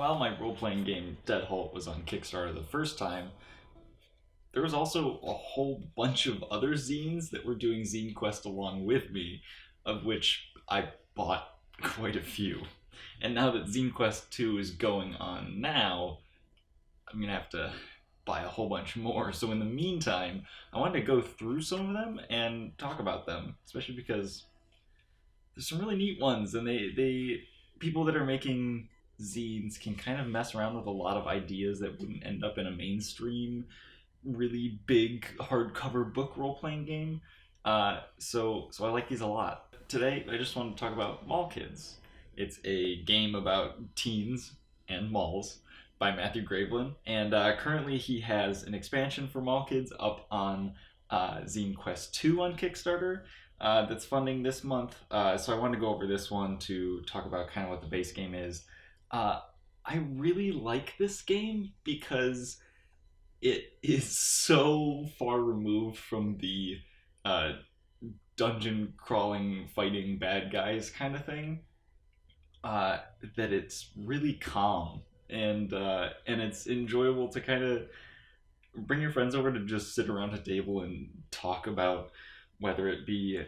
while my role-playing game Dead Halt was on Kickstarter the first time, there was also a whole bunch of other zines that were doing Zine Quest along with me, of which I bought quite a few. And now that Zine Quest 2 is going on now, I'm gonna have to buy a whole bunch more. So in the meantime, I wanted to go through some of them and talk about them, especially because there's some really neat ones, and they people that are making zines can kind of mess around with a lot of ideas that wouldn't end up in a mainstream, really big hardcover book role playing game. So I like these a lot. Today, I just want to talk about Mall Kids. It's a game about teens and malls by Matthew Gravelin, and currently he has an expansion for Mall Kids up on Zine Quest 2 on Kickstarter that's funding this month. So I wanted to go over this one to talk about kind of what the base game is. I really like this game because it is so far removed from the uh, dungeon crawling, fighting bad guys kind of thing that it's really calm and it's enjoyable to kind of bring your friends over to just sit around a table and talk about whether it be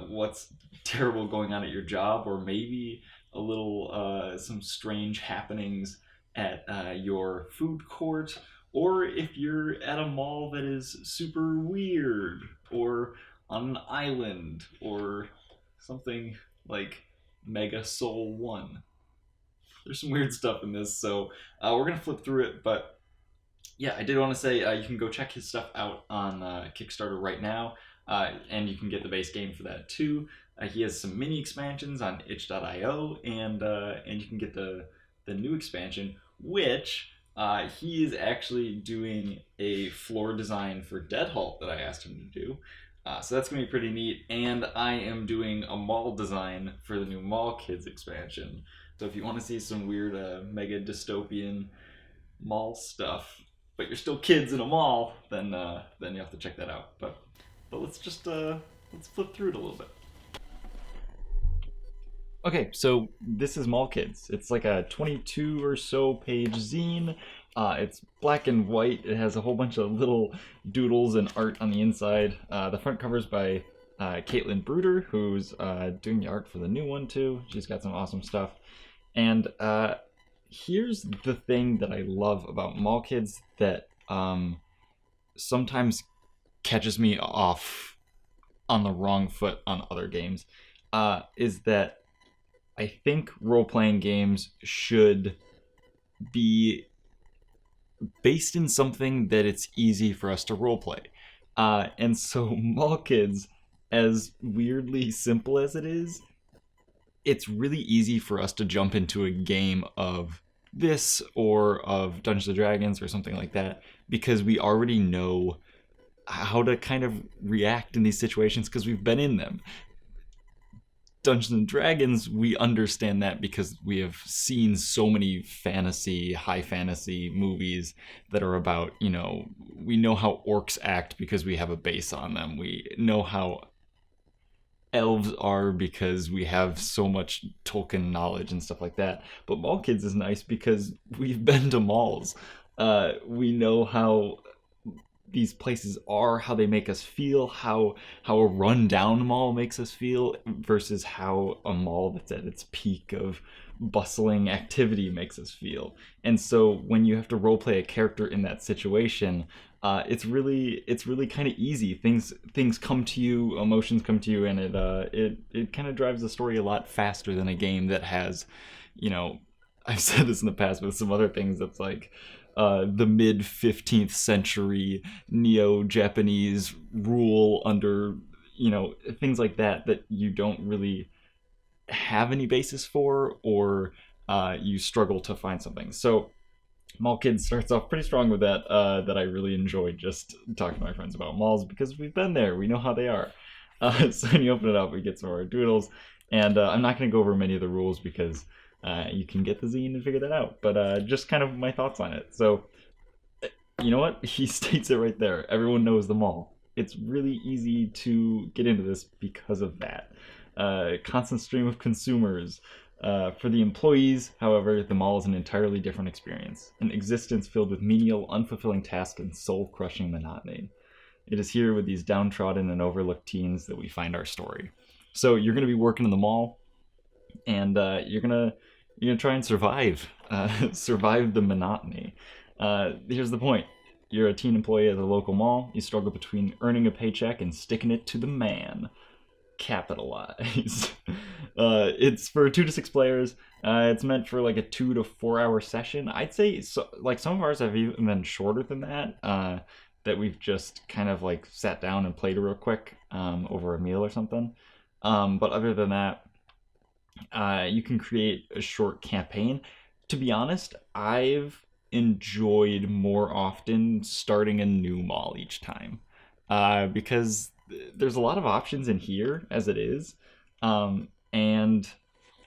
what's terrible going on at your job, or maybe a little some strange happenings at your food court, or if you're at a mall that is super weird, or on an island, or something like Mega Soul 1. There's some weird stuff in this, so we're going to flip through it, but yeah, I did want to say you can go check his stuff out on Kickstarter right now, and you can get the base game for that too. He has some mini expansions on itch.io, and you can get the new expansion, which he is actually doing a floor design for Dead Halt that I asked him to do. So that's going to be pretty neat, and I am doing a mall design for the new Mall Kids expansion. So if you want to see some weird mega dystopian mall stuff, but you're still kids in a mall, then you have to check that out. But let's just let's flip through it a little bit. Okay, so this is Mall Kids. It's like a 22 or so page zine. It's black and white. It has a whole bunch of little doodles and art on the inside. The front cover's by Caitlin Bruder, who's doing the art for the new one too. She's got some awesome stuff. And here's the thing that I love about Mall Kids that sometimes catches me off on the wrong foot on other games, is that I think role-playing games should be based in something that it's easy for us to roleplay. And so Mall Kids, as weirdly simple as it is, it's really easy for us to jump into a game of this or of Dungeons and Dragons or something like that, because we already know how to kind of react in these situations because we've been in them. Dungeons and Dragons, we understand that because we have seen so many high fantasy movies that are about, we know how orcs act because we have a base on them. We know how elves are because we have so much Tolkien knowledge and stuff like that. But Mall Kids is nice because we've been to malls. We know how these places are, how they make us feel, how a rundown mall makes us feel versus how a mall that's at its peak of bustling activity makes us feel. And so when you have to roleplay a character in that situation, it's really kind of easy. Things come to you, emotions come to you, and it kind of drives the story a lot faster than a game that has, I've said this in the past with some other things that's like the mid 15th century neo-Japanese rule under, things like that you don't really have any basis for, or you struggle to find something. So Mall Kids starts off pretty strong with that I really enjoy just talking to my friends about malls because we've been there, we know how they are. So when you open it up, we get some more doodles, and I'm not going to go over many of the rules because you can get the zine and figure that out, but just kind of my thoughts on it. So, you know what? He states it right there. Everyone knows the mall. It's really easy to get into this because of that. Constant stream of consumers, For the employees, however, the mall is an entirely different experience, an existence filled with menial, unfulfilling tasks and soul-crushing monotony. It is here with these downtrodden and overlooked teens that we find our story. So you're going to be working in the mall, and you're gonna try and survive, survive the monotony. Here's the point: you're a teen employee at the local mall. You struggle between earning a paycheck and sticking it to the man. Capitalize. It's for 2 to 6 players. It's meant for like a 2 to 4 hour session. I'd say so, like some of ours have even been shorter than that. That we've just kind of like sat down and played real quick over a meal or something. But other than that, you can create a short campaign. To be honest, I've enjoyed more often starting a new mall each time because there's a lot of options in here as it is, and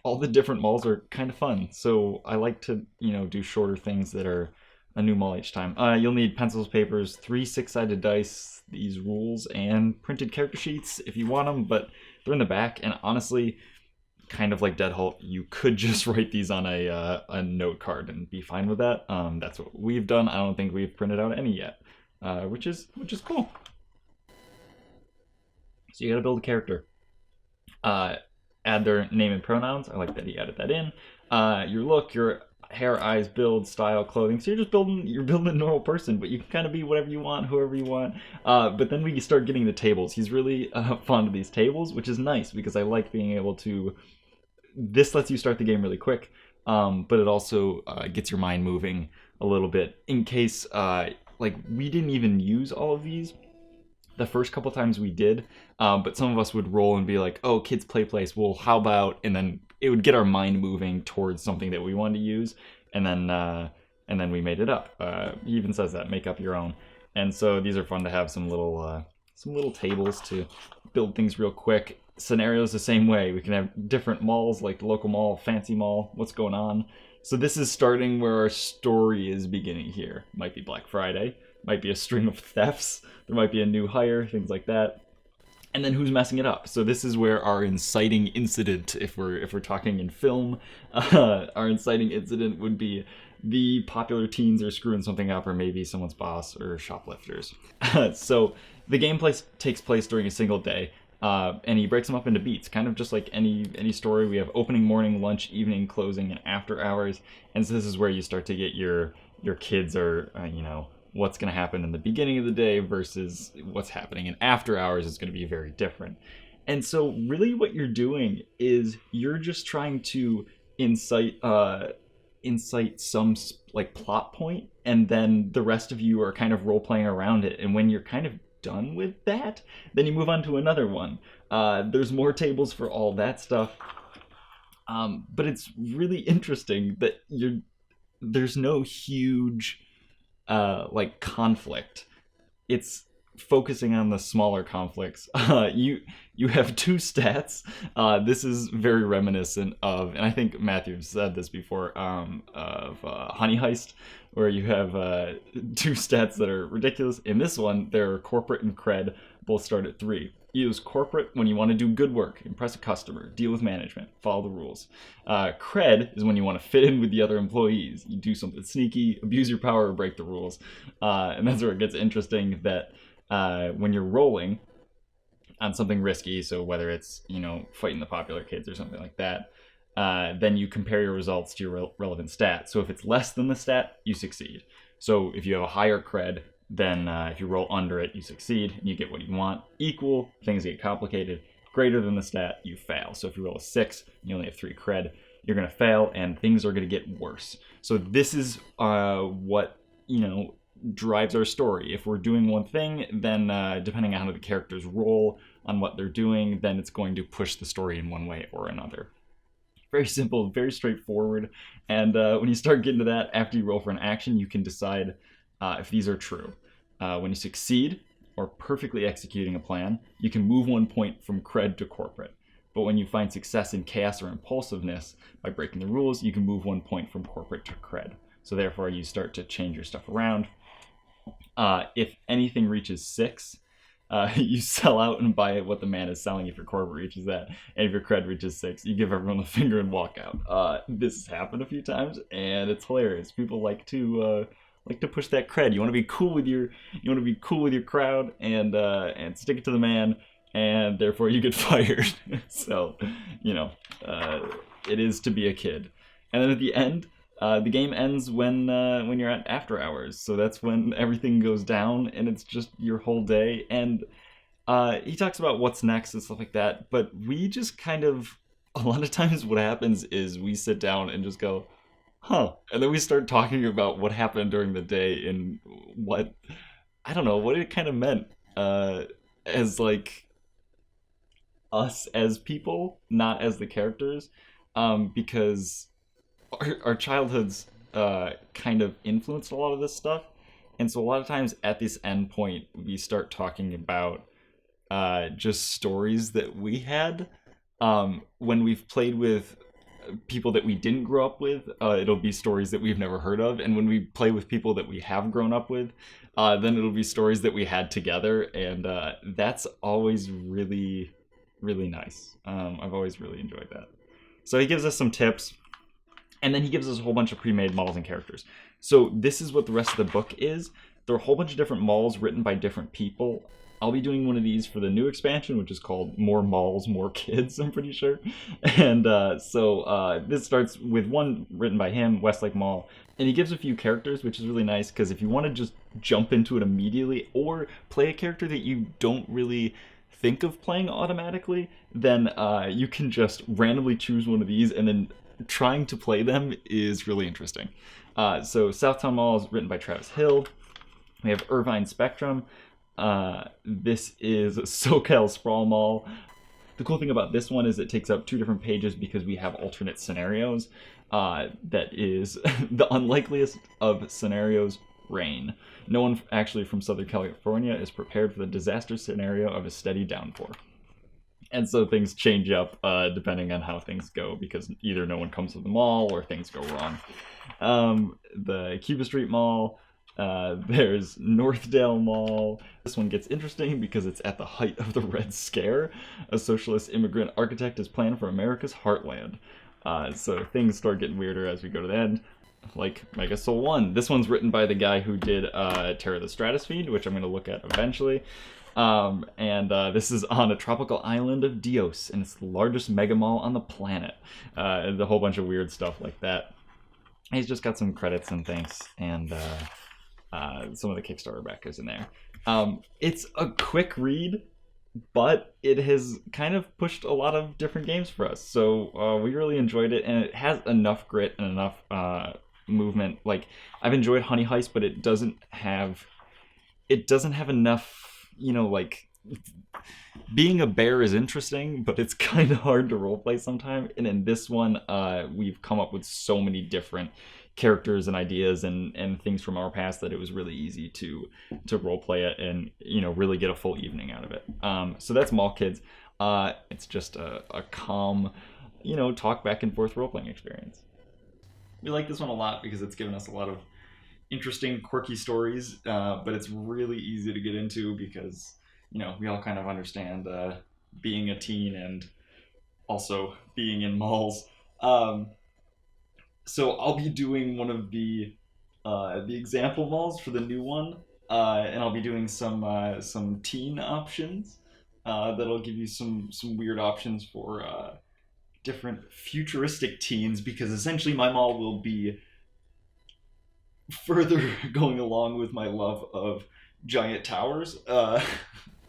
all the different malls are kind of fun. So I like to do shorter things that are a new mall each time. You'll need pencils, papers, 3 6-sided dice, these rules, and printed character sheets if you want them, but they're in the back. And honestly, kind of like Dead Halt, you could just write these on a note card and be fine with that. That's what we've done. I don't think we've printed out any yet, which is cool. So you got to build a character. Add their name and pronouns. I like that he added that in. Your look, your hair, eyes, build, style, clothing. So you're building a normal person, but you can kind of be whatever you want, whoever you want. But then we start getting the tables. He's really fond of these tables, which is nice because I like being able to. This lets you start the game really quick, but it also gets your mind moving a little bit in case like we didn't even use all of these the first couple times we did, but some of us would roll and be like, oh, kids play place, well, how about, and then it would get our mind moving towards something that we wanted to use, and then we made it up. He even says that, make up your own. And so these are fun to have some little tables to build things real quick. Scenarios the same way. We can have different malls, like the local mall, fancy mall, what's going on. So this is starting where our story is beginning here. Might be Black Friday, might be a string of thefts, there might be a new hire, things like that. And then who's messing it up? So this is where our inciting incident, if we're talking in film, our inciting incident would be the popular teens are screwing something up, or maybe someone's boss or shoplifters. So the gameplay takes place during a single day. And he breaks them up into beats, kind of just like any story. We have opening, morning, lunch, evening, closing, and after hours. And so this is where you start to get your kids are, what's going to happen in the beginning of the day versus what's happening in after hours is going to be very different. And so really what you're doing is you're just trying to incite some like plot point, and then the rest of you are kind of role-playing around it. And when you're kind of done with that, then you move on to another one. There's more tables for all that stuff, but it's really interesting that there's no huge like conflict. It's focusing on the smaller conflicts. You have 2 stats. This is very reminiscent of, and I think Matthew said this before, of Honey Heist, where you have 2 stats that are ridiculous. In this one, they're corporate and cred, both start at 3. You use corporate when you want to do good work, impress a customer, deal with management, follow the rules. Cred is when you want to fit in with the other employees. You do something sneaky, abuse your power, or break the rules. And that's where it gets interesting, that when you're rolling on something risky, so whether it's fighting the popular kids or something like that, then you compare your results to your relevant stat. So if it's less than the stat, you succeed. So if you have a higher cred, then if you roll under it, you succeed and you get what you want. Equal, things get complicated. Greater than the stat, you fail. So if you roll a 6 and you only have 3 cred, you're going to fail and things are going to get worse. So this is what drives our story. If we're doing one thing, then depending on how the characters roll on what they're doing, then it's going to push the story in one way or another. Very simple, very straightforward. And when you start getting to that, after you roll for an action, you can decide if these are true. When you succeed or perfectly executing a plan, you can move 1 point from cred to corporate. But when you find success in chaos or impulsiveness by breaking the rules, you can move 1 point from corporate to cred. So therefore, you start to change your stuff around. If anything reaches 6, you sell out and buy what the man is selling if your core reaches that, and if your cred reaches 6, you give everyone the finger and walk out. This has happened a few times, and it's hilarious. People like to push that cred. You want to be cool with your crowd, and stick it to the man, and therefore you get fired. So, you know, uh, it is to be a kid. And then at the end, the game ends when you're at after hours. So that's when everything goes down, and it's just your whole day. And he talks about what's next and stuff like that. But we just kind of, a lot of times what happens is we sit down and just go, huh, and then we start talking about what happened during the day and what, I don't know, what it kind of meant, as like us as people, not as the characters, because our childhoods kind of influenced a lot of this stuff. And so a lot of times at this end point, we start talking about just stories that we had when we've played with people that we didn't grow up with. It'll be stories that we've never heard of, and when we play with people that we have grown up with, then it'll be stories that we had together, and that's always really, really nice. I've always really enjoyed that. So he gives us some tips, and then he gives us a whole bunch of pre-made models and characters. So this is what the rest of the book is. There are a whole bunch of different models written by different people. I'll be doing one of these for the new expansion, which is called More Malls, More Kids, I'm pretty sure. And so this starts with one written by him, Westlake Mall. And he gives a few characters, which is really nice, because if you want to just jump into it immediately or play a character that you don't really think of playing automatically, then you can just randomly choose one of these, and then trying to play them is really interesting. So Southtown Mall is written by Travis Hill. We have Irvine Spectrum. This is SoCal Sprawl Mall. The cool thing about this one is it takes up 2 different pages because we have alternate scenarios. That is the unlikeliest of scenarios, rain. No one actually from Southern California is prepared for the disaster scenario of a steady downpour. And so things change up depending on how things go, because either no one comes to the mall or things go wrong. The Cuba Street Mall, there's Northdale Mall. This one gets interesting because it's at the height of the Red Scare. A socialist immigrant architect is planned for America's heartland. So things start getting weirder as we go to the end. Like Mega Soul 1. This one's written by the guy who did Terror of the Stratosphere, which I'm going to look at eventually. This is on a tropical island of Dios, and it's the largest mega mall on the planet. And a whole bunch of weird stuff like that. He's just got some credits and things, and some of the Kickstarter backers in there. It's a quick read, but it has kind of pushed a lot of different games for us. So we really enjoyed it, and it has enough grit and enough movement. Like, I've enjoyed Honey Heist, but it doesn't have enough, like, being a bear is interesting, but it's kind of hard to roleplay sometimes. And in this one, we've come up with so many different characters and ideas and things from our past that it was really easy to roleplay it and really get a full evening out of it. So that's Mall Kids. It's just a calm, talk back and forth roleplaying experience. We like this one a lot because it's given us a lot of interesting, quirky stories, but it's really easy to get into because we all kind of understand being a teen and also being in malls. So I'll be doing one of the example malls for the new one, and I'll be doing some teen options that'll give you some weird options for different futuristic teens, because essentially my mall will be further going along with my love of giant towers,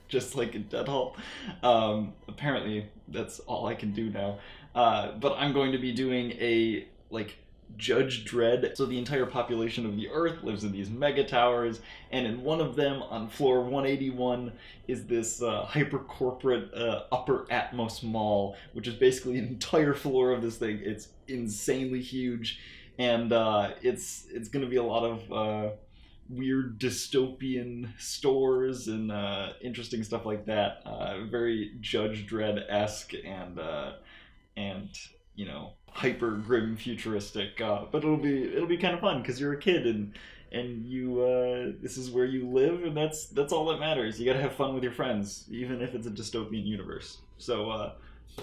just like in Dead Hall. Apparently, that's all I can do now. But I'm going to be doing a, Judge Dredd. So the entire population of the Earth lives in these mega towers, and in one of them, on floor 181, is this hyper-corporate upper Atmos mall, which is basically an entire floor of this thing. It's insanely huge, and it's going to be a lot of weird dystopian stores and interesting stuff like that. Very Judge Dredd-esque and hyper grim futuristic, but it'll be kind of fun because you're a kid and and you this is where you live, and that's all that matters. You gotta have fun with your friends, even if it's a dystopian universe. So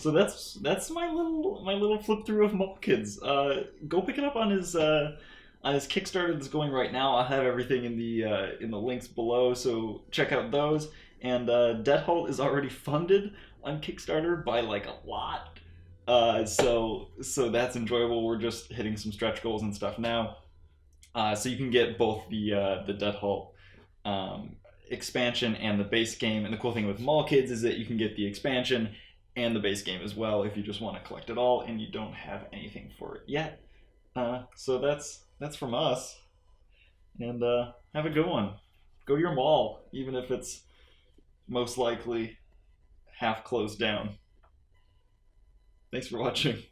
that's my little flip through of Mole Kids. Go pick it up on his Kickstarter that's going right now. I'll have everything in the links below, so check out those. And Dead Halt is already funded on Kickstarter by like a lot. So that's enjoyable. We're just hitting some stretch goals and stuff now. So you can get both the Dead Halt expansion and the base game. And the cool thing with Mall Kids is that you can get the expansion and the base game as well if you just want to collect it all and you don't have anything for it yet. So that's from us. And have a good one. Go to your mall, even if it's most likely half closed down. Thanks for watching.